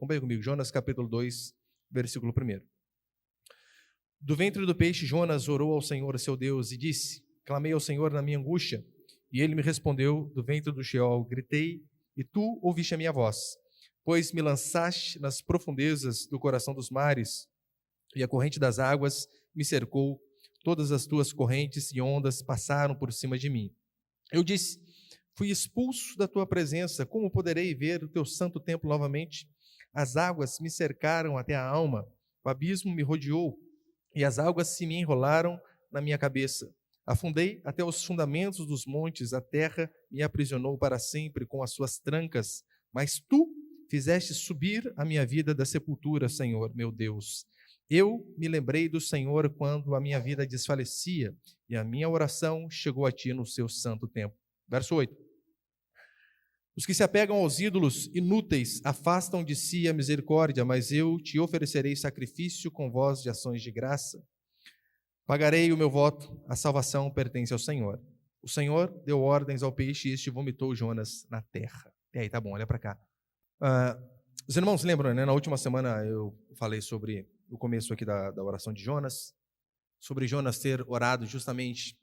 Acompanhe comigo, Jonas capítulo 2, versículo 1. Do ventre do peixe, Jonas orou ao Senhor, seu Deus, e disse: clamei ao Senhor na minha angústia, e ele me respondeu do ventre do Sheol. Gritei, e tu ouviste a minha voz, pois me lançaste nas profundezas do coração dos mares, e a corrente das águas me cercou, todas as tuas correntes e ondas passaram por cima de mim. Eu disse: fui expulso da tua presença, como poderei ver o teu santo templo novamente? As águas me cercaram até a alma, o abismo me rodeou, e as águas se me enrolaram na minha cabeça. Afundei até os fundamentos dos montes, a terra me aprisionou para sempre com as suas trancas, mas tu fizeste subir a minha vida da sepultura, Senhor, meu Deus. Eu me lembrei do Senhor quando a minha vida desfalecia, e a minha oração chegou a ti no seu santo templo. Verso 8. Os que se apegam aos ídolos inúteis afastam de si a misericórdia, mas eu te oferecerei sacrifício com voz de ações de graça. Pagarei o meu voto, a salvação pertence ao Senhor. O Senhor deu ordens ao peixe e este vomitou Jonas na terra. E aí, tá bom, olha para cá. Os irmãos lembram, né? Na última semana eu falei sobre o começo aqui da oração de Jonas, sobre Jonas ter orado justamente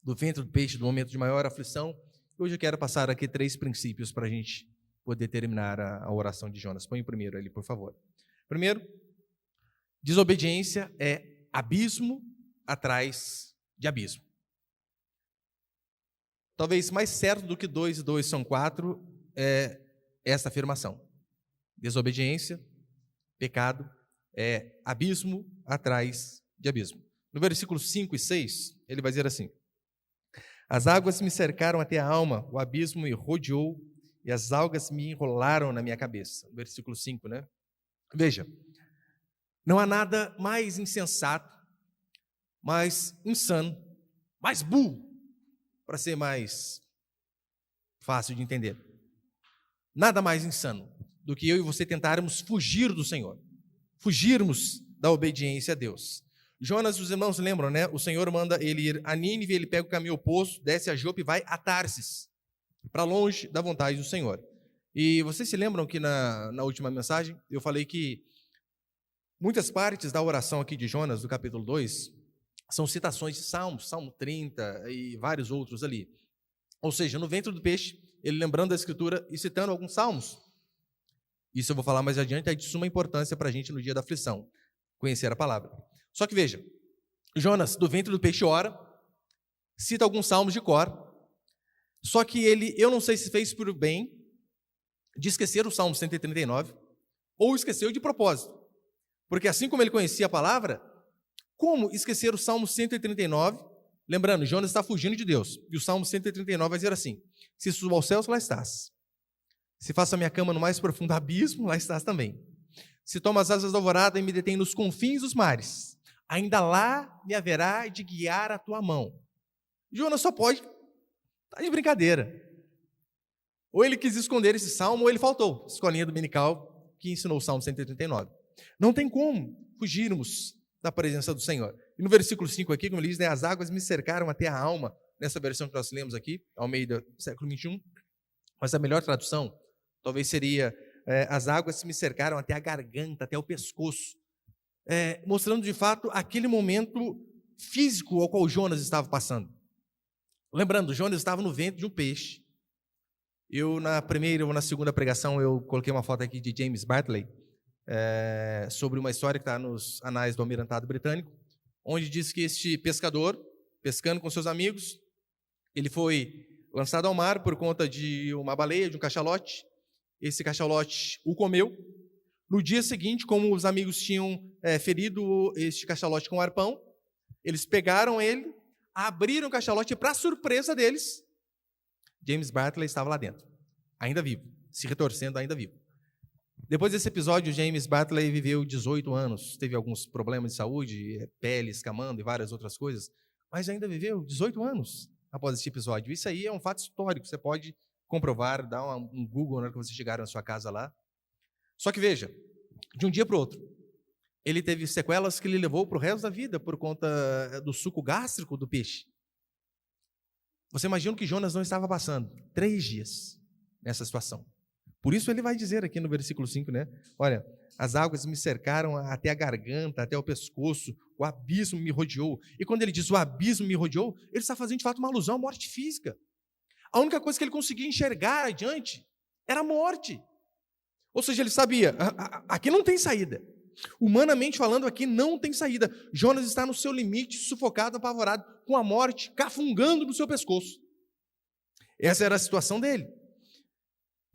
do ventre do peixe, do momento de maior aflição. Hoje eu quero passar aqui 3 princípios para a gente poder terminar a oração de Jonas. Põe o primeiro ali, por favor. Primeiro, desobediência é abismo atrás de abismo. Talvez mais certo do que 2 e 2 são 4 é essa afirmação. Desobediência, pecado, é abismo atrás de abismo. No versículo 5 e 6, ele vai dizer assim: as águas me cercaram até a alma, o abismo me rodeou e as algas me enrolaram na minha cabeça. Versículo 5, né? Veja, não há nada mais insensato, mais insano, mais burro, para ser mais fácil de entender. Nada mais insano do que eu e você tentarmos fugir do Senhor, fugirmos da obediência a Deus. Jonas, os irmãos lembram, né? O Senhor manda ele ir a Nínive, ele pega o caminho oposto, desce a Jope e vai a Tarsis, para longe da vontade do Senhor. E vocês se lembram que na última mensagem eu falei que muitas partes da oração aqui de Jonas, do capítulo 2, são citações de Salmos, Salmo 30 e vários outros ali. Ou seja, no ventre do peixe, ele lembrando da Escritura e citando alguns salmos. Isso eu vou falar mais adiante, é de suma importância para a gente no dia da aflição, conhecer a palavra. Só que veja, Jonas, do ventre do peixe ora, cita alguns salmos de cor, só que ele, eu não sei se fez por bem de esquecer o Salmo 139, ou esqueceu de propósito, porque assim como ele conhecia a palavra, como esquecer o Salmo 139, lembrando, Jonas está fugindo de Deus, e o Salmo 139 vai dizer assim: se subo aos céus, lá estás. Se faço a minha cama no mais profundo abismo, lá estás também. Se tomo as asas da alvorada e me detém nos confins dos mares, ainda lá me haverá de guiar a tua mão. Jonas só pode estar de brincadeira. Ou ele quis esconder esse salmo, ou ele faltou. Escolinha dominical que ensinou o Salmo 139. Não tem como fugirmos da presença do Senhor. E no versículo 5 aqui, como ele diz, né, as águas me cercaram até a alma, nessa versão que nós lemos aqui, ao meio do século 21, mas a melhor tradução talvez seria as águas me cercaram até a garganta, até o pescoço, mostrando de fato aquele momento físico ao qual Jonas estava passando. Lembrando, Jonas estava no ventre de um peixe. Eu na primeira ou na segunda pregação eu coloquei uma foto aqui de James Bartley, sobre uma história que está nos anais do Almirantado Britânico, onde diz que este pescador, pescando com seus amigos, ele foi lançado ao mar por conta de uma baleia, de um cachalote. Esse cachalote o comeu. No dia seguinte, como os amigos tinham ferido este cachalote com um arpão, eles pegaram ele, abriram o cachalote e, para surpresa deles, James Bartley estava lá dentro, ainda vivo, se retorcendo, ainda vivo. Depois desse episódio, James Bartley viveu 18 anos, teve alguns problemas de saúde, pele escamando e várias outras coisas, mas ainda viveu 18 anos após esse episódio. Isso aí é um fato histórico, você pode comprovar, dar um Google na hora que você chegar na sua casa lá. Só que veja, de um dia para o outro, ele teve sequelas que ele levou para o resto da vida por conta do suco gástrico do peixe. Você imagina o que Jonas não estava passando? 3 dias nessa situação. Por isso ele vai dizer aqui no versículo 5, né? Olha, as águas me cercaram até a garganta, até o pescoço, o abismo me rodeou. E quando ele diz o abismo me rodeou, ele está fazendo de fato uma alusão à morte física. A única coisa que ele conseguia enxergar adiante era a morte. Ou seja, ele sabia, aqui não tem saída. Humanamente falando, aqui não tem saída. Jonas está no seu limite, sufocado, apavorado, com a morte cafungando no seu pescoço. Essa era a situação dele.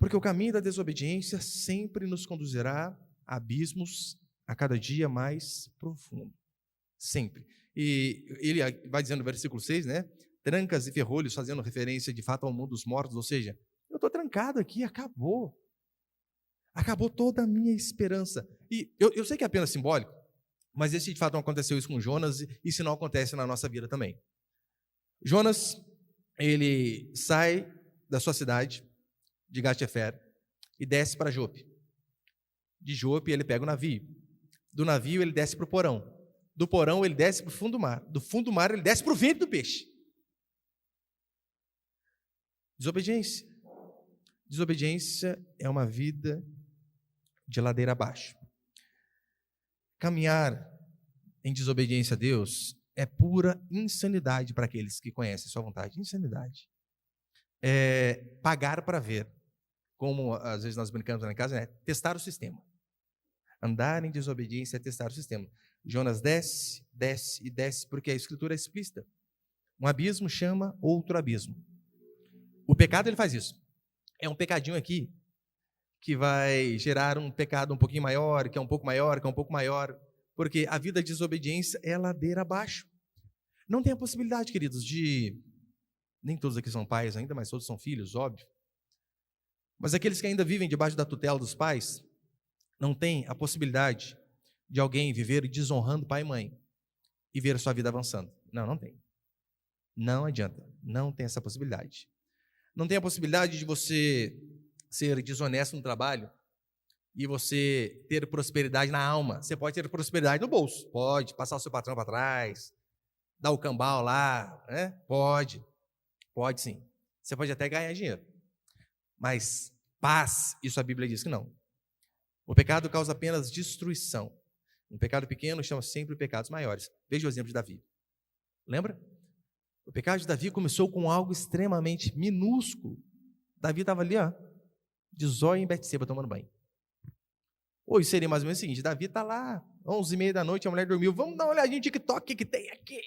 Porque o caminho da desobediência sempre nos conduzirá a abismos a cada dia mais profundo. Sempre. E ele vai dizendo no versículo 6, né? Trancas e ferrolhos, fazendo referência de fato ao mundo dos mortos, ou seja, eu estou trancado aqui, acabou. Acabou toda a minha esperança. E eu sei que é apenas simbólico, mas esse de fato não aconteceu isso com Jonas, e se não acontece na nossa vida também. Jonas, ele sai da sua cidade, de Gat-Hefer, e desce para Jope. De Jope ele pega o navio. Do navio ele desce para o porão. Do porão ele desce para o fundo do mar. Do fundo do mar ele desce para o ventre do peixe. Desobediência. Desobediência é uma vida de ladeira abaixo. Caminhar em desobediência a Deus é pura insanidade para aqueles que conhecem sua vontade. Insanidade. É pagar para ver. Como às vezes nós brincamos lá em casa, né? Testar o sistema. Andar em desobediência é testar o sistema. Jonas desce, desce e desce, porque a Escritura é explícita. Um abismo chama outro abismo. O pecado ele faz isso. É um pecadinho aqui que vai gerar um pecado um pouquinho maior, que é um pouco maior, que é um pouco maior, porque a vida de desobediência é ladeira abaixo. Não tem a possibilidade, queridos, de... Nem todos aqui são pais ainda, mas todos são filhos, óbvio. Mas aqueles que ainda vivem debaixo da tutela dos pais, não tem a possibilidade de alguém viver desonrando pai e mãe e ver a sua vida avançando. Não, não tem. Não adianta. Não tem essa possibilidade. Não tem a possibilidade de você ser desonesto no trabalho e você ter prosperidade na alma. Você pode ter prosperidade no bolso. Pode passar o seu patrão para trás, dar o cambal lá, né? Pode. Pode sim. Você pode até ganhar dinheiro. Mas paz, isso a Bíblia diz que não. O pecado causa apenas destruição. Um pecado pequeno chama sempre pecados maiores. Veja o exemplo de Davi. Lembra? O pecado de Davi começou com algo extremamente minúsculo. Davi estava ali, ó, de zóio em Betseba tomando banho. Hoje seria mais ou menos o seguinte: Davi está lá, 11h30 da noite, a mulher dormiu. Vamos dar uma olhadinha no TikTok, o que tem aqui?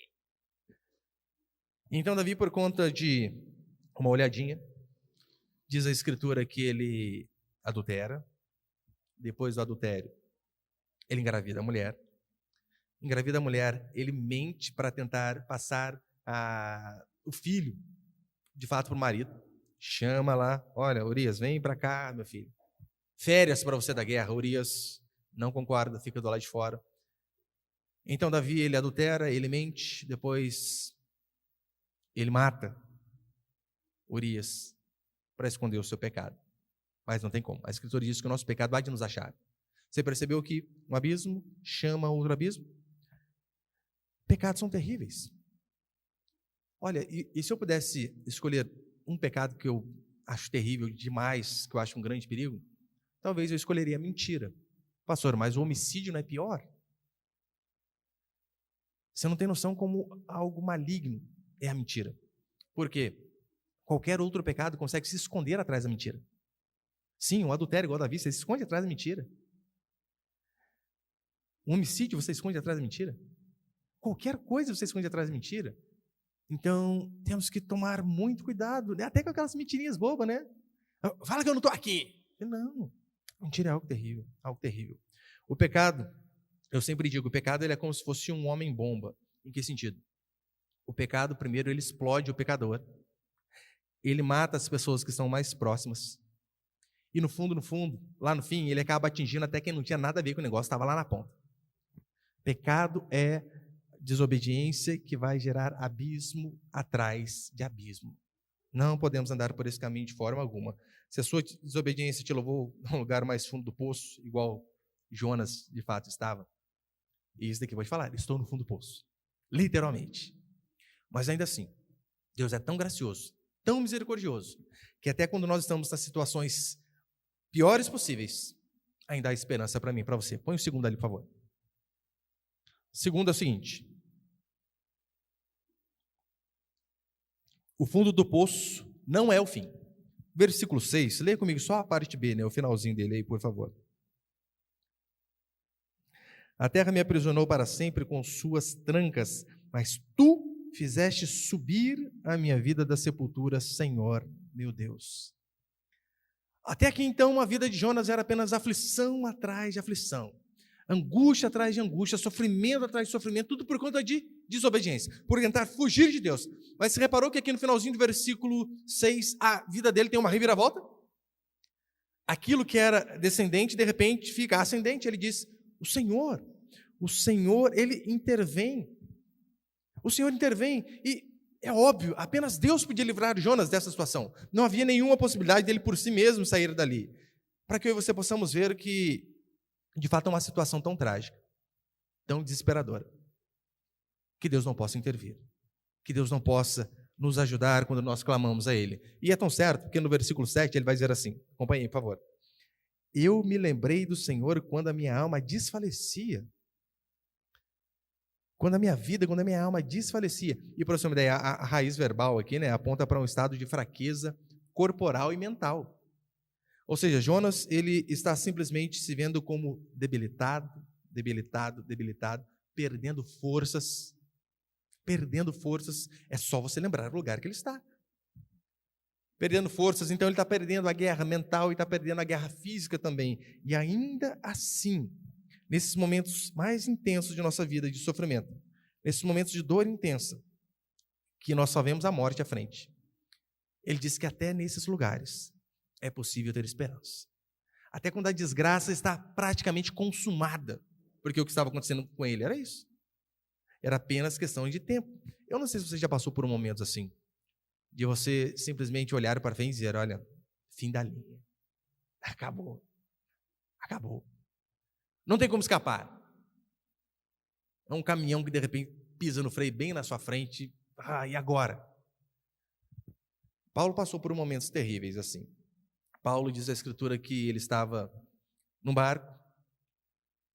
Então Davi, por conta de uma olhadinha, diz a Escritura que ele adultera. Depois do adultério, ele engravida a mulher. Engravida a mulher, ele mente para tentar passar o filho, de fato, para o marido. Chama lá, olha, Urias, vem para cá, meu filho. Férias para você da guerra. Urias não concorda, fica do lado de fora. Então Davi, ele adultera, ele mente, depois ele mata Urias para esconder o seu pecado. Mas não tem como. A Escritura diz que o nosso pecado vai de nos achar. Você percebeu que um abismo chama outro abismo? Pecados são terríveis. Olha, e se eu pudesse escolher um pecado que eu acho terrível demais, que eu acho um grande perigo, talvez eu escolheria a mentira. Pastor, mas o homicídio não é pior? Você não tem noção como algo maligno é a mentira. Por quê? Qualquer outro pecado consegue se esconder atrás da mentira. Sim, um adultério igual a Davi, você se esconde atrás da mentira. Um homicídio, você esconde atrás da mentira. Qualquer coisa você esconde atrás da mentira. Então, temos que tomar muito cuidado, né? Até com aquelas mentirinhas bobas, né? Fala que eu não estou aqui. Não, mentira é algo terrível, algo terrível. O pecado, eu sempre digo, o pecado ele é como se fosse um homem-bomba. Em que sentido? O pecado, primeiro, ele explode o pecador. Ele mata as pessoas que são mais próximas. E no fundo, lá no fim, ele acaba atingindo até quem não tinha nada a ver com o negócio, estava lá na ponta. Pecado é desobediência que vai gerar abismo atrás de abismo. Não podemos andar por esse caminho de forma alguma. Se a sua desobediência te levou a um lugar mais fundo do poço, igual Jonas de fato estava, e isso daqui eu vou te falar, estou no fundo do poço. Literalmente. Mas ainda assim, Deus é tão gracioso, tão misericordioso, que até quando nós estamos nas situações piores possíveis, ainda há esperança para mim e para você. Põe o segundo ali, por favor. O segundo é o seguinte: o fundo do poço não é o fim. Versículo 6, leia comigo só a parte B, né, o finalzinho dele aí, por favor. A terra me aprisionou para sempre com suas trancas, mas tu fizeste subir a minha vida da sepultura, Senhor, meu Deus. Até aqui então a vida de Jonas era apenas aflição atrás de aflição, angústia atrás de angústia, sofrimento atrás de sofrimento, tudo por conta de desobediência, por tentar fugir de Deus. Mas você reparou que aqui no finalzinho do versículo 6, a vida dele tem uma reviravolta? Aquilo que era descendente, de repente fica ascendente. Ele diz: o Senhor, Ele intervém. O Senhor intervém, e é óbvio, apenas Deus podia livrar Jonas dessa situação. Não havia nenhuma possibilidade dele por si mesmo sair dali. Para que eu e você possamos ver que, de fato, é uma situação tão trágica, tão desesperadora, que Deus não possa intervir, que Deus não possa nos ajudar quando nós clamamos a Ele. E é tão certo, porque no versículo 7 ele vai dizer assim, acompanhe, por favor: eu me lembrei do Senhor quando a minha alma desfalecia. Quando a minha alma desfalecia. E para você ter uma ideia, a raiz verbal aqui, né, aponta para um estado de fraqueza corporal e mental. Ou seja, Jonas, ele está simplesmente se vendo como debilitado, perdendo forças. É só você lembrar do lugar que ele está. Perdendo forças, então ele está perdendo a guerra mental e está perdendo a guerra física também. E ainda assim, nesses momentos mais intensos de nossa vida, de sofrimento, nesses momentos de dor intensa, que nós só vemos a morte à frente, ele diz que até nesses lugares é possível ter esperança. Até quando a desgraça está praticamente consumada, porque o que estava acontecendo com ele era isso. Era apenas questão de tempo. Eu não sei se você já passou por momentos assim, de você simplesmente olhar para frente e dizer: olha, fim da linha. Acabou. Não tem como escapar. É um caminhão que de repente pisa no freio bem na sua frente. E agora? Paulo passou por momentos terríveis assim. Paulo diz na Escritura que ele estava num barco,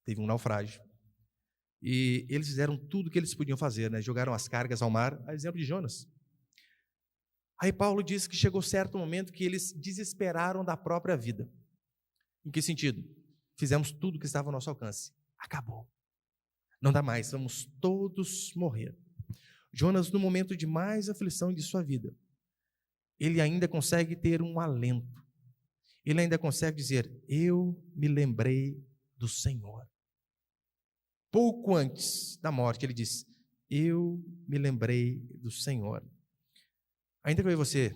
teve um naufrágio, e eles fizeram tudo o que eles podiam fazer, né? Jogaram as cargas ao mar, a exemplo de Jonas. Aí Paulo diz que chegou certo momento que eles desesperaram da própria vida. Em que sentido? Fizemos tudo o que estava ao nosso alcance. Acabou. Não dá mais, vamos todos morrer. Jonas, no momento de mais aflição de sua vida, ele ainda consegue ter um alento. Ele ainda consegue dizer: eu me lembrei do Senhor. Pouco antes da morte, ele diz: eu me lembrei do Senhor. Ainda que eu e você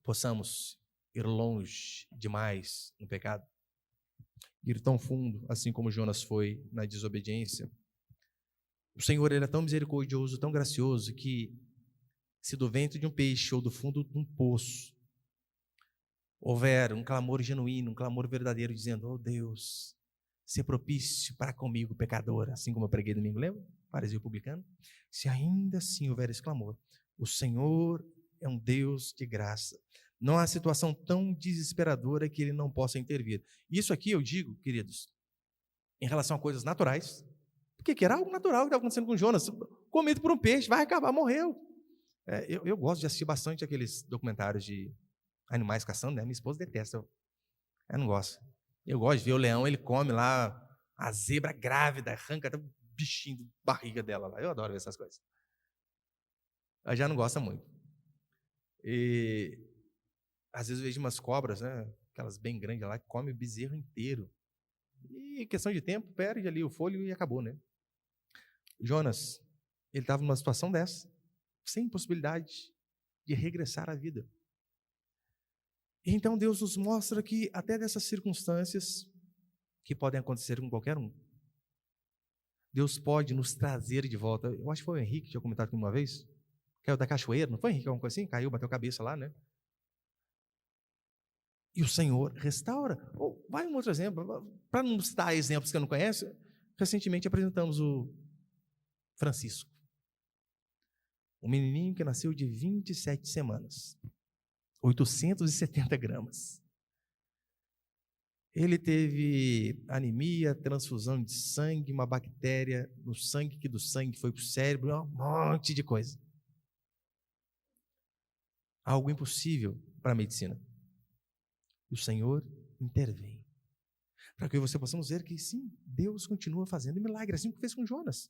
possamos ir longe demais no pecado, ir tão fundo, assim como Jonas foi na desobediência, o Senhor, Ele é tão misericordioso, tão gracioso, que se do ventre de um peixe ou do fundo de um poço houver um clamor genuíno, um clamor verdadeiro, dizendo: oh Deus, se propício para comigo, pecador, assim como eu preguei domingo, lembra? Fariseu publicano. Se ainda assim houver esse clamor, o Senhor é um Deus de graça. Não há situação tão desesperadora que Ele não possa intervir. Isso aqui eu digo, queridos, em relação a coisas naturais, porque era algo natural que estava acontecendo com Jonas. Comido por um peixe, vai acabar, morreu. Eu gosto de assistir bastante aqueles documentários de animais caçando, né? Minha esposa detesta, eu não gosto. Eu gosto de ver o leão, ele come lá a zebra grávida, arranca até o bichinho da barriga dela lá. Eu adoro ver essas coisas. Ela já não gosta muito. E às vezes eu vejo umas cobras, né? Aquelas bem grandes lá, que come o bezerro inteiro. E questão de tempo, perde ali o fôlego e acabou, né? Jonas, ele estava numa situação dessa, sem possibilidade de regressar à vida. E então Deus nos mostra que até dessas circunstâncias que podem acontecer com qualquer um, Deus pode nos trazer de volta. Eu acho que foi o Henrique que tinha comentado aqui uma vez, caiu da cachoeira, não foi, Henrique? Alguma coisa assim? Caiu, bateu a cabeça lá, né? E o Senhor restaura. Ou vai um outro exemplo, para não citar exemplos que eu não conheço, recentemente apresentamos o Francisco, um menininho que nasceu de 27 semanas, 870 gramas. Ele teve anemia, transfusão de sangue, uma bactéria no sangue, que do sangue foi para o cérebro, um monte de coisa. Algo impossível para a medicina. E o Senhor intervém. Para que você possamos ver que sim, Deus continua fazendo milagres, assim como fez com Jonas.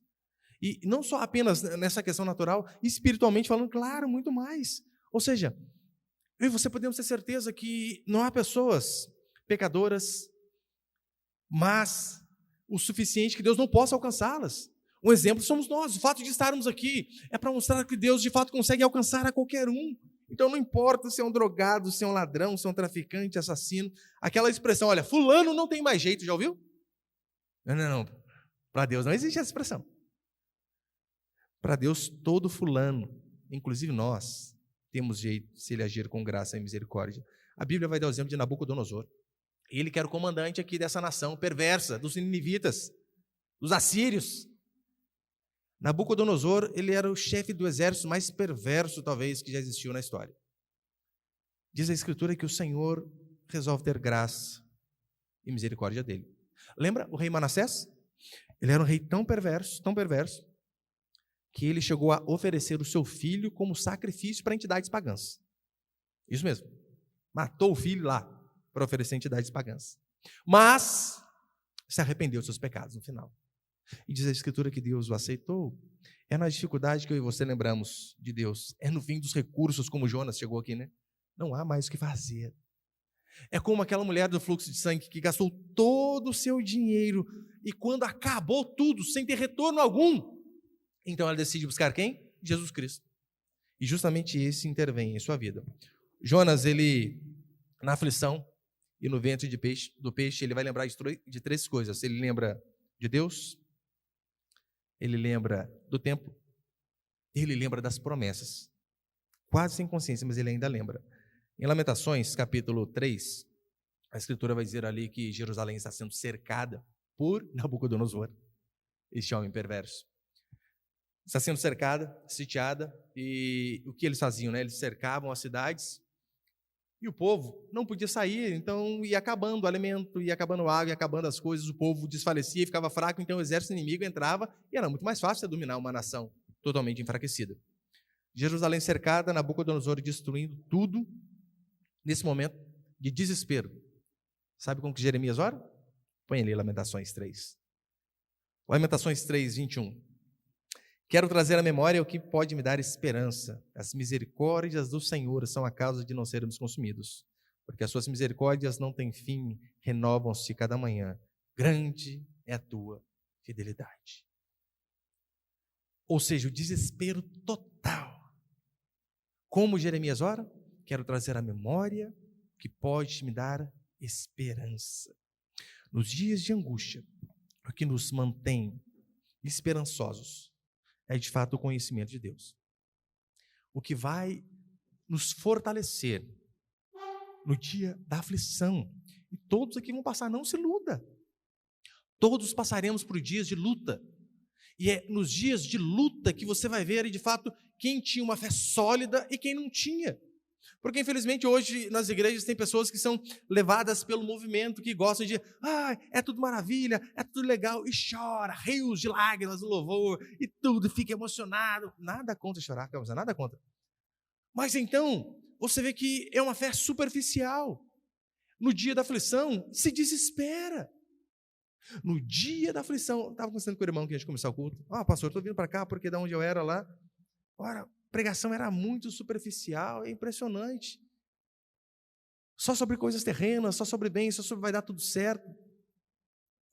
E não só apenas nessa questão natural, espiritualmente falando, claro, muito mais. Ou seja, eu e você podemos ter certeza que não há pessoas pecadoras, mas o suficiente que Deus não possa alcançá-las. Um exemplo somos nós. O fato de estarmos aqui é para mostrar que Deus de fato consegue alcançar a qualquer um. Então não importa se é um drogado, se é um ladrão, se é um traficante, assassino. Aquela expressão, olha, fulano não tem mais jeito, já ouviu? Não. Para Deus não existe essa expressão. Para Deus todo fulano, inclusive nós, temos jeito se ele agir com graça e misericórdia. A Bíblia vai dar o exemplo de Nabucodonosor. Ele que era o comandante aqui dessa nação perversa, dos ninivitas, dos assírios. Nabucodonosor, ele era o chefe do exército mais perverso, talvez, que já existiu na história. Diz a Escritura que o Senhor resolve ter graça e misericórdia dele. Lembra o rei Manassés? Ele era um rei tão perverso, que ele chegou a oferecer o seu filho como sacrifício para entidades pagãs. Isso mesmo. Matou o filho lá para oferecer entidades pagãs. Mas se arrependeu dos seus pecados no final. E diz a Escritura que Deus o aceitou. É na dificuldade que eu e você lembramos de Deus. É no fim dos recursos, como Jonas chegou aqui, né? Não há mais o que fazer. É como aquela mulher do fluxo de sangue que gastou todo o seu dinheiro e quando acabou tudo, sem ter retorno algum, então ela decide buscar quem? Jesus Cristo. E justamente esse intervém em sua vida. Jonas, ele, na aflição e no ventre do peixe, ele vai lembrar de três coisas. Ele lembra de Deus, ele lembra do tempo, ele lembra das promessas. Quase sem consciência, mas ele ainda lembra. Em Lamentações, capítulo 3, a Escritura vai dizer ali que Jerusalém está sendo cercada por Nabucodonosor, este homem perverso. Está sendo cercada, sitiada, e o que eles faziam, né? Eles cercavam as cidades, e o povo não podia sair, então ia acabando o alimento, ia acabando a água, ia acabando as coisas, o povo desfalecia e ficava fraco, então o exército inimigo entrava, e era muito mais fácil dominar uma nação totalmente enfraquecida. Jerusalém cercada, Nabucodonosor destruindo tudo, nesse momento de desespero. Sabe como que Jeremias ora? Põe ali Lamentações 3. Lamentações 3, 21. Quero trazer à memória o que pode me dar esperança. As misericórdias do Senhor são a causa de não sermos consumidos, porque as suas misericórdias não têm fim, renovam-se cada manhã. Grande é a tua fidelidade. Ou seja, o desespero total. Como Jeremias ora? Quero trazer à memória o que pode me dar esperança. Nos dias de angústia, o que nos mantém esperançosos é de fato o conhecimento de Deus. O que vai nos fortalecer no dia da aflição. E todos aqui vão passar, não se iluda. Todos passaremos por dias de luta. E é nos dias de luta que você vai ver, de fato, quem tinha uma fé sólida e quem não tinha. Porque, infelizmente, hoje nas igrejas tem pessoas que são levadas pelo movimento, que gostam de, é tudo maravilha, é tudo legal, e chora, rios de lágrimas no louvor, e tudo, fica emocionado. Nada contra chorar, nada contra. Mas então, você vê que é uma fé superficial. No dia da aflição, se desespera. No dia da aflição, estava conversando com o irmão que a gente começou o culto. Pastor, estou vindo para cá porque da onde eu era lá, a pregação era muito superficial, é impressionante. Só sobre coisas terrenas, só sobre bens, só sobre vai dar tudo certo.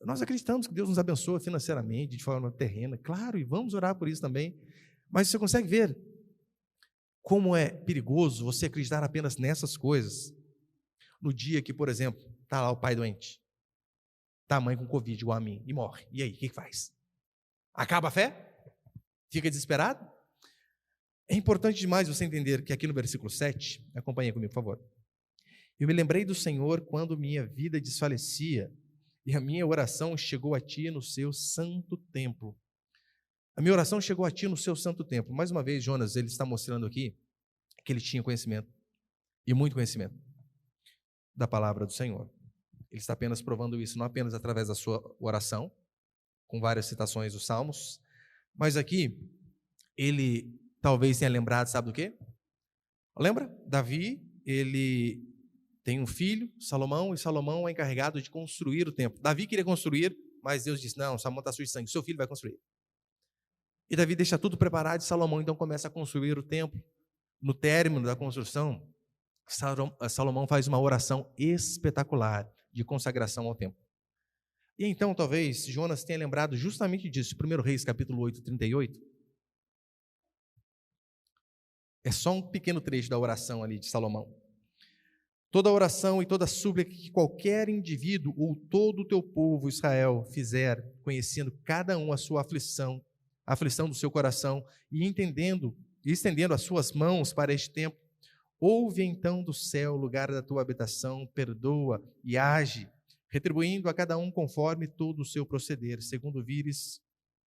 Nós acreditamos que Deus nos abençoa financeiramente, de forma terrena, claro, e vamos orar por isso também. Mas você consegue ver como é perigoso você acreditar apenas nessas coisas. No dia que, por exemplo, está lá o pai doente, está a mãe com Covid igual a mim, e morre. E aí, o que faz? Acaba a fé? Fica desesperado? É importante demais você entender que aqui no versículo 7, acompanhe comigo, por favor. Eu me lembrei do Senhor quando minha vida desfalecia, e a minha oração chegou a Ti no Seu santo templo. A minha oração chegou a Ti no Seu santo templo. Mais uma vez, Jonas, ele está mostrando aqui que ele tinha conhecimento, e muito conhecimento, da palavra do Senhor. Ele está apenas provando isso, não apenas através da sua oração, com várias citações dos Salmos, mas aqui ele talvez tenha lembrado, sabe do quê? Lembra? Davi, ele tem um filho, Salomão, e Salomão é encarregado de construir o templo. Davi queria construir, mas Deus disse, não, Salomão está sujo de sangue, seu filho vai construir. E Davi deixa tudo preparado e Salomão então começa a construir o templo. No término da construção, Salomão faz uma oração espetacular de consagração ao templo. E então, talvez, Jonas tenha lembrado justamente disso, 1 Reis, capítulo 8, 38. É só um pequeno trecho da oração ali de Salomão. Toda oração e toda súplica que qualquer indivíduo ou todo o teu povo, Israel, fizer, conhecendo cada um a sua aflição, a aflição do seu coração, e estendendo as suas mãos para este tempo, ouve então do céu, lugar da tua habitação, perdoa e age, retribuindo a cada um conforme todo o seu proceder, segundo vires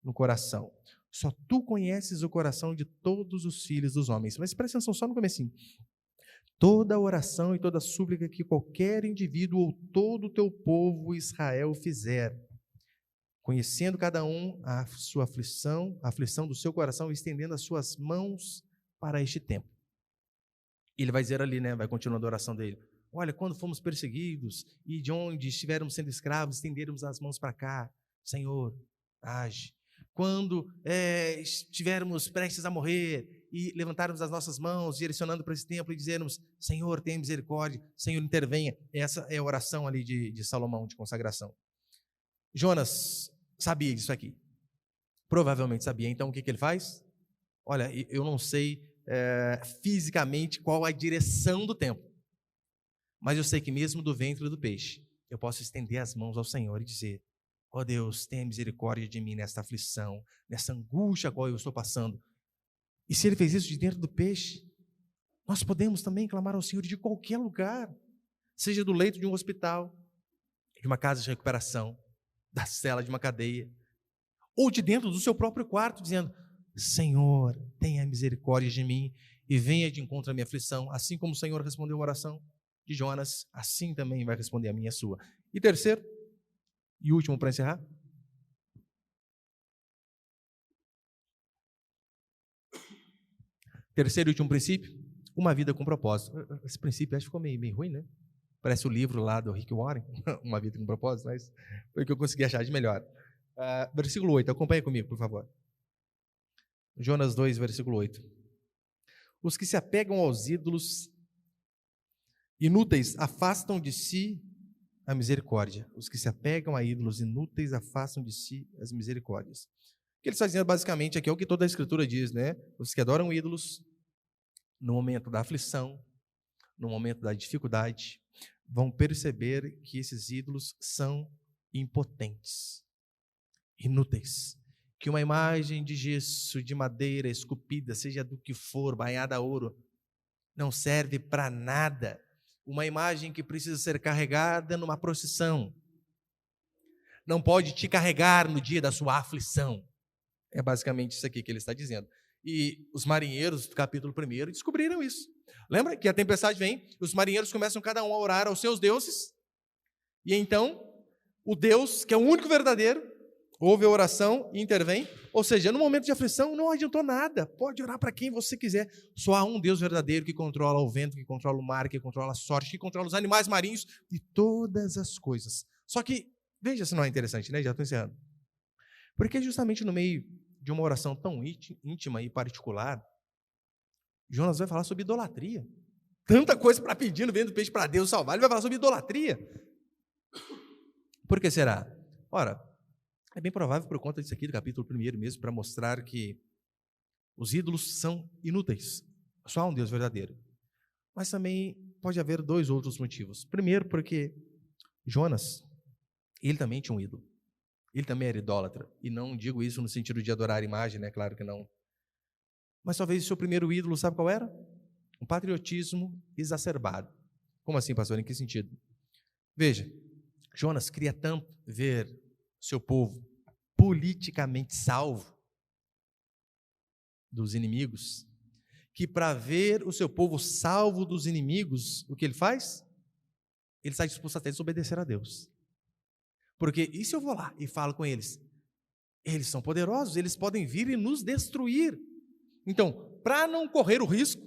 no coração. Só tu conheces o coração de todos os filhos dos homens. Mas presta atenção só no comecinho. Toda oração e toda súplica que qualquer indivíduo ou todo o teu povo Israel fizer, conhecendo cada um a sua aflição, a aflição do seu coração, estendendo as suas mãos para este tempo. Ele vai dizer ali, né, vai continuando a oração dele. Olha, quando fomos perseguidos e de onde estivermos sendo escravos, estendermos as mãos para cá. Senhor, age. Quando estivermos prestes a morrer e levantarmos as nossas mãos, direcionando para esse templo e dizermos, Senhor, tenha misericórdia, Senhor, intervenha. Essa é a oração ali de Salomão, de consagração. Jonas sabia disso aqui. Provavelmente sabia. Então, o que ele faz? Olha, eu não sei fisicamente qual a direção do templo, mas eu sei que mesmo do ventre do peixe, eu posso estender as mãos ao Senhor e dizer, ó Deus, tenha misericórdia de mim nesta aflição, nessa angústia a qual eu estou passando. E se ele fez isso de dentro do peixe, nós podemos também clamar ao Senhor de qualquer lugar, seja do leito de um hospital, de uma casa de recuperação, da cela de uma cadeia, ou de dentro do seu próprio quarto, dizendo, Senhor, tenha misericórdia de mim e venha de encontro à minha aflição, assim como o Senhor respondeu a oração de Jonas, assim também vai responder a minha e a sua. E terceiro, e último para encerrar. Terceiro e último princípio, uma vida com propósito. Esse princípio acho que ficou meio ruim, né? Parece o livro lá do Rick Warren, Uma Vida com Propósito, mas foi o que eu consegui achar de melhor. Versículo 8, acompanhe comigo, por favor. Jonas 2, versículo 8. Os que se apegam aos ídolos inúteis afastam de si a misericórdia. Os que se apegam a ídolos inúteis afastam de si as misericórdias. O que ele está dizendo basicamente aqui é o que toda a Escritura diz, né? Os que adoram ídolos, no momento da aflição, no momento da dificuldade, vão perceber que esses ídolos são impotentes, inúteis. Que uma imagem de gesso, de madeira esculpida, seja do que for, banhada a ouro, não serve para nada. Uma imagem que precisa ser carregada numa procissão. Não pode te carregar no dia da sua aflição. É basicamente isso aqui que ele está dizendo. E os marinheiros do capítulo 1 descobriram isso. Lembra que a tempestade vem, os marinheiros começam cada um a orar aos seus deuses, e então o Deus, que é o único verdadeiro, ouve a oração e intervém. Ou seja, no momento de aflição não adiantou nada, pode orar para quem você quiser, só há um Deus verdadeiro que controla o vento, que controla o mar, que controla a sorte, que controla os animais marinhos e todas as coisas. Só que, veja se não é interessante, né? Já estou encerrando. Porque justamente no meio de uma oração tão íntima e particular, Jonas vai falar sobre idolatria. Tanta coisa para pedir no ventre do peixe para Deus salvar, ele vai falar sobre idolatria. Por que será? Ora, é bem provável por conta disso aqui, do capítulo 1 mesmo, para mostrar que os ídolos são inúteis. Só há um Deus verdadeiro. Mas também pode haver dois outros motivos. Primeiro, porque Jonas, ele também tinha um ídolo. Ele também era idólatra. E não digo isso no sentido de adorar a imagem, né? Claro que não. Mas talvez o seu primeiro ídolo, sabe qual era? Um patriotismo exacerbado. Como assim, pastor? Em que sentido? Veja, Jonas queria tanto ver seu povo politicamente salvo dos inimigos, que para ver o seu povo salvo dos inimigos, o que ele faz? ele está disposto até a desobedecer a Deus. Porque e se eu vou lá e falo com eles? Eles são poderosos, eles podem vir e nos destruir. Então, para não correr o risco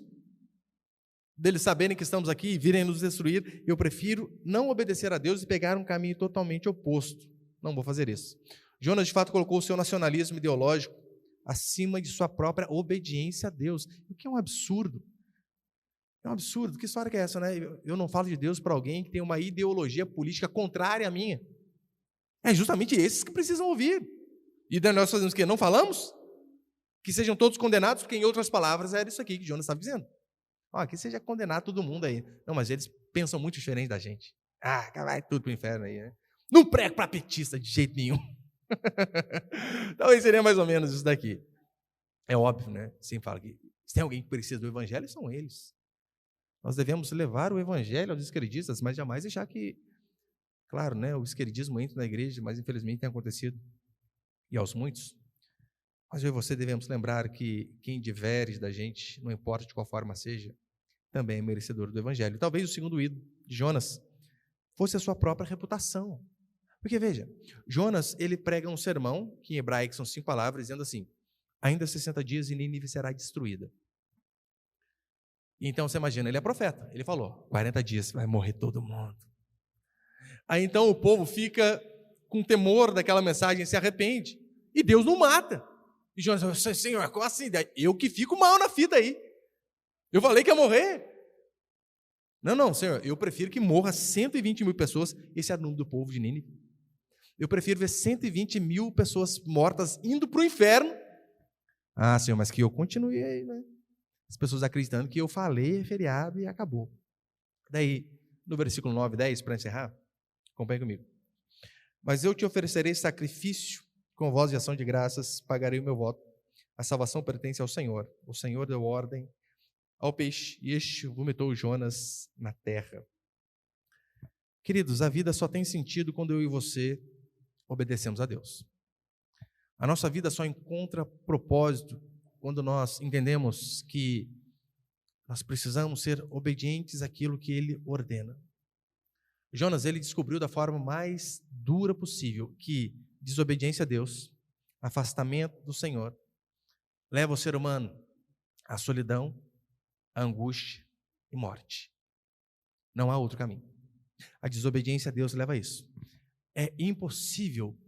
deles saberem que estamos aqui e virem nos destruir, eu prefiro não obedecer a Deus e pegar um caminho totalmente oposto. Não vou fazer isso. Jonas, de fato, colocou o seu nacionalismo ideológico acima de sua própria obediência a Deus, o que é um absurdo. É um absurdo. Que história que é essa, né? Eu não falo de Deus para alguém que tem uma ideologia política contrária à minha. É justamente esses que precisam ouvir. E daí nós fazemos o quê? Não falamos? Que sejam todos condenados, porque em outras palavras era isso aqui que Jonas estava dizendo. Que seja condenado todo mundo aí. Não, mas eles pensam muito diferente da gente. Vai tudo para o inferno aí, né? Não prego para petista de jeito nenhum. Talvez seria mais ou menos isso daqui. É óbvio, né? Sempre fala que se tem alguém que precisa do evangelho, são eles. Nós devemos levar o evangelho aos esquerdistas, mas jamais deixar que, claro, né, o esquerdismo entre na igreja, mas infelizmente tem acontecido, e aos muitos. Mas eu e você devemos lembrar que quem diverge da gente, não importa de qual forma seja, também é merecedor do evangelho. Talvez o segundo ídolo de Jonas fosse a sua própria reputação. Porque veja, Jonas, ele prega um sermão, que em hebraico são 5 palavras, dizendo assim: ainda 60 dias e Nínive será destruída. Então você imagina, ele é profeta, ele falou, 40 dias vai morrer todo mundo. Aí então o povo fica com temor daquela mensagem, se arrepende, e Deus não mata. E Jonas fala, Senhor, como assim? Eu que fico mal na fita aí. Eu falei que ia morrer. Não, Senhor, eu prefiro que morra 120 mil pessoas, esse é o número do povo de Nínive. Eu prefiro ver 120 mil pessoas mortas indo para o inferno. Senhor, mas que eu continue aí, né? As pessoas acreditando que eu falei, é feriado e acabou. Daí, no versículo 9 e 10, para encerrar, acompanhe comigo. Mas eu te oferecerei sacrifício com voz de ação de graças, pagarei o meu voto. A salvação pertence ao Senhor. O Senhor deu ordem ao peixe, e este vomitou Jonas na terra. Queridos, a vida só tem sentido quando eu e você obedecemos a Deus. A nossa vida só encontra propósito quando nós entendemos que nós precisamos ser obedientes àquilo que Ele ordena. Jonas, ele descobriu da forma mais dura possível que desobediência a Deus, afastamento do Senhor, leva o ser humano à solidão, à angústia e morte. Não há outro caminho. A desobediência a Deus leva a isso. É impossível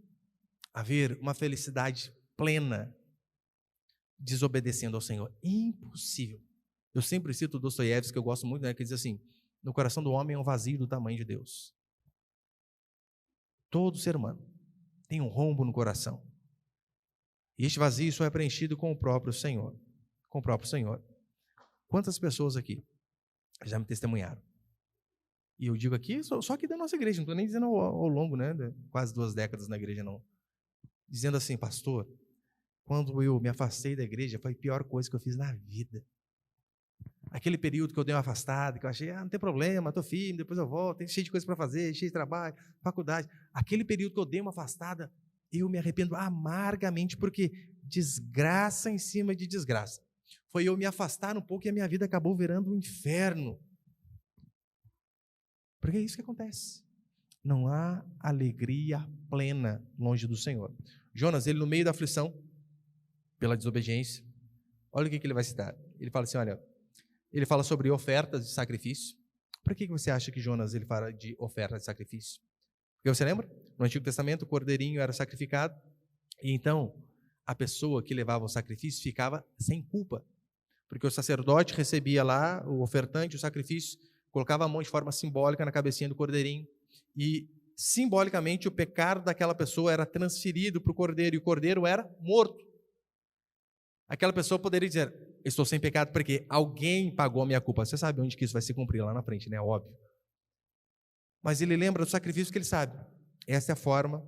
haver uma felicidade plena desobedecendo ao Senhor. Impossível. Eu sempre cito Dostoiévski, que eu gosto muito, né, que diz assim: no coração do homem é um vazio do tamanho de Deus. Todo ser humano tem um rombo no coração. E este vazio só é preenchido com o próprio Senhor. Com o próprio Senhor. Quantas pessoas aqui já me testemunharam? E eu digo aqui, só aqui da nossa igreja, não estou nem dizendo ao longo, né, quase 2 décadas na igreja, não. Dizendo assim, pastor, quando eu me afastei da igreja, foi a pior coisa que eu fiz na vida. Aquele período que eu dei uma afastada, que eu achei, não tem problema, estou firme, depois eu volto, tem cheio de coisa para fazer, cheio de trabalho, faculdade. Aquele período que eu dei uma afastada, eu me arrependo amargamente, porque desgraça em cima de desgraça. Foi eu me afastar um pouco e a minha vida acabou virando um inferno. Porque é isso que acontece. Não há alegria plena longe do Senhor. Jonas, ele no meio da aflição, pela desobediência, olha o que ele vai citar. Ele fala assim, ele fala sobre ofertas de sacrifício. Por que você acha que Jonas ele fala de oferta de sacrifício? Porque você lembra? No Antigo Testamento, o cordeirinho era sacrificado, e então a pessoa que levava o sacrifício ficava sem culpa. Porque o sacerdote recebia lá o ofertante, o sacrifício, colocava a mão de forma simbólica na cabecinha do cordeirinho, e simbolicamente o pecado daquela pessoa era transferido para o cordeiro, e o cordeiro era morto. Aquela pessoa poderia dizer, estou sem pecado porque alguém pagou a minha culpa. Você sabe onde que isso vai se cumprir lá na frente, né? Óbvio. Mas ele lembra do sacrifício que ele sabe. Essa é a forma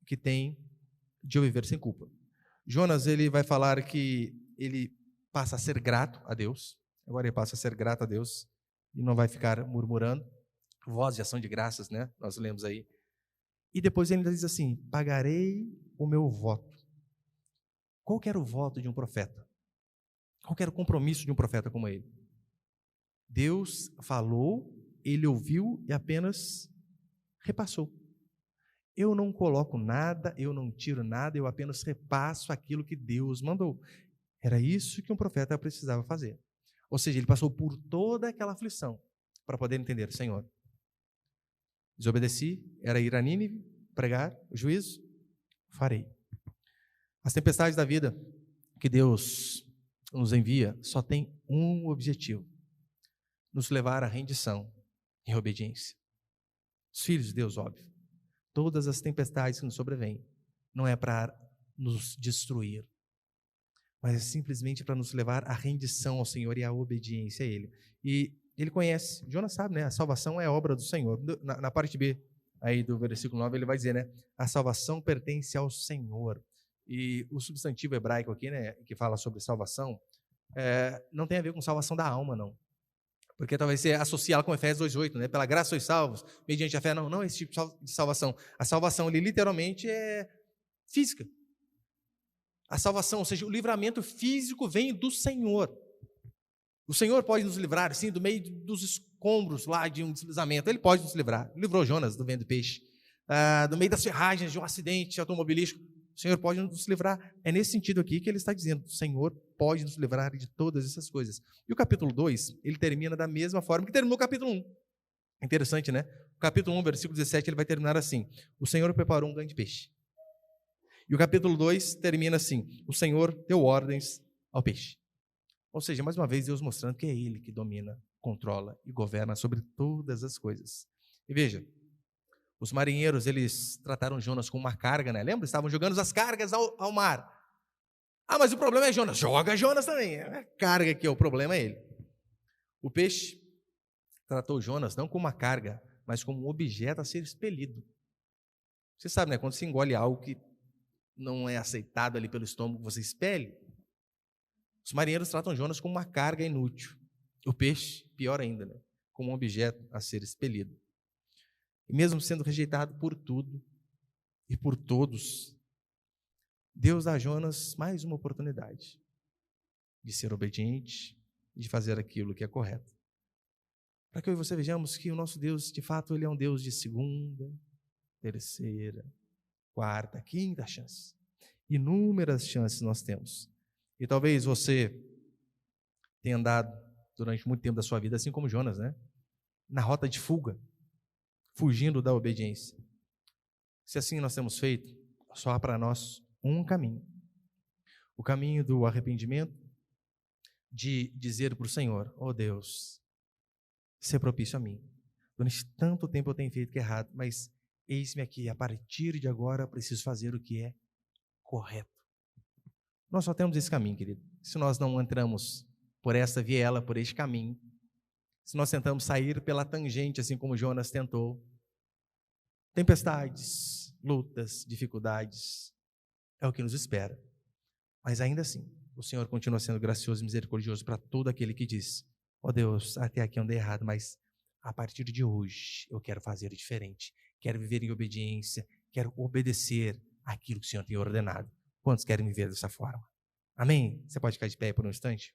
que tem de eu viver sem culpa. Jonas, ele vai falar que ele passa a ser grato a Deus. Agora ele passa a ser grato a Deus e não vai ficar murmurando. Voz de ação de graças, né? Nós lemos aí. E depois ele ainda diz assim, pagarei o meu voto. Qual que era o voto de um profeta? Qual que era o compromisso de um profeta como ele? Deus falou ele ouviu e apenas repassou. Eu não coloco nada, eu não tiro nada, eu apenas repasso aquilo que Deus mandou. Era isso que um profeta precisava fazer. Ou seja, ele passou por toda aquela aflição para poder entender: Senhor, desobedeci, era ir a Nínive, pregar o juízo, farei. As tempestades da vida que Deus nos envia só tem um objetivo: nos levar à rendição e à obediência. Os filhos de Deus, óbvio. Todas as tempestades que nos sobrevêm não é para nos destruir, mas é simplesmente para nos levar à rendição ao Senhor e à obediência a Ele. E ele conhece, Jonas sabe, né? A salvação é obra do Senhor. Na parte B aí do versículo 9, ele vai dizer, né? A salvação pertence ao Senhor. E o substantivo hebraico aqui, né, que fala sobre salvação, não tem a ver com salvação da alma, não. Porque talvez você associe ela com Efésios 2:8, né? Pela graça sois salvos, mediante a fé. Não, não é esse tipo de salvação. A salvação ali literalmente é física. A salvação, ou seja, o livramento físico vem do Senhor. O Senhor pode nos livrar, sim, do meio dos escombros lá de um deslizamento. Ele pode nos livrar. Livrou Jonas do vento do peixe. Do meio das ferragens de um acidente automobilístico. O Senhor pode nos livrar. É nesse sentido aqui que ele está dizendo: o Senhor pode nos livrar de todas essas coisas. E o capítulo 2, ele termina da mesma forma que terminou o capítulo 1. É interessante, né? O capítulo 1, versículo 17, ele vai terminar assim: o Senhor preparou um grande peixe. E o capítulo 2 termina assim: o Senhor deu ordens ao peixe. Ou seja, mais uma vez, Deus mostrando que é Ele que domina, controla e governa sobre todas as coisas. E veja, os marinheiros, eles trataram Jonas como uma carga, né? Lembra? Estavam jogando as cargas ao mar. Ah, mas o problema é Jonas. Joga Jonas também. É a carga aqui, o problema é ele. O peixe tratou Jonas não como uma carga, mas como um objeto a ser expelido. Você sabe, né? Quando você engole algo que não é aceitado ali pelo estômago, você expele. Os marinheiros tratam Jonas como uma carga inútil. O peixe, pior ainda, né? Como um objeto a ser expelido. E mesmo sendo rejeitado por tudo e por todos, Deus dá a Jonas mais uma oportunidade de ser obediente e de fazer aquilo que é correto. Para que eu e você vejamos que o nosso Deus, de fato, Ele é um Deus de segunda, terceira, quarta, quinta chance. Inúmeras chances nós temos. E talvez você tenha andado durante muito tempo da sua vida, assim como Jonas, né? Na rota de fuga, fugindo da obediência. Se assim nós temos feito, só há para nós um caminho. O caminho do arrependimento, de dizer para o Senhor: ó Deus, ser propício a mim. Durante tanto tempo eu tenho feito que é errado, mas eis-me aqui, a partir de agora eu preciso fazer o que é correto. Nós só temos esse caminho, querido. Se nós não entramos por essa viela, por este caminho, se nós tentamos sair pela tangente, assim como Jonas tentou, tempestades, lutas, dificuldades, é o que nos espera. Mas ainda assim, o Senhor continua sendo gracioso e misericordioso para todo aquele que diz: ó Deus, até aqui eu andei errado, mas a partir de hoje eu quero fazer diferente. Quero viver em obediência, quero obedecer aquilo que o Senhor tem ordenado. Quantos querem viver dessa forma? Amém? Você pode ficar de pé por um instante?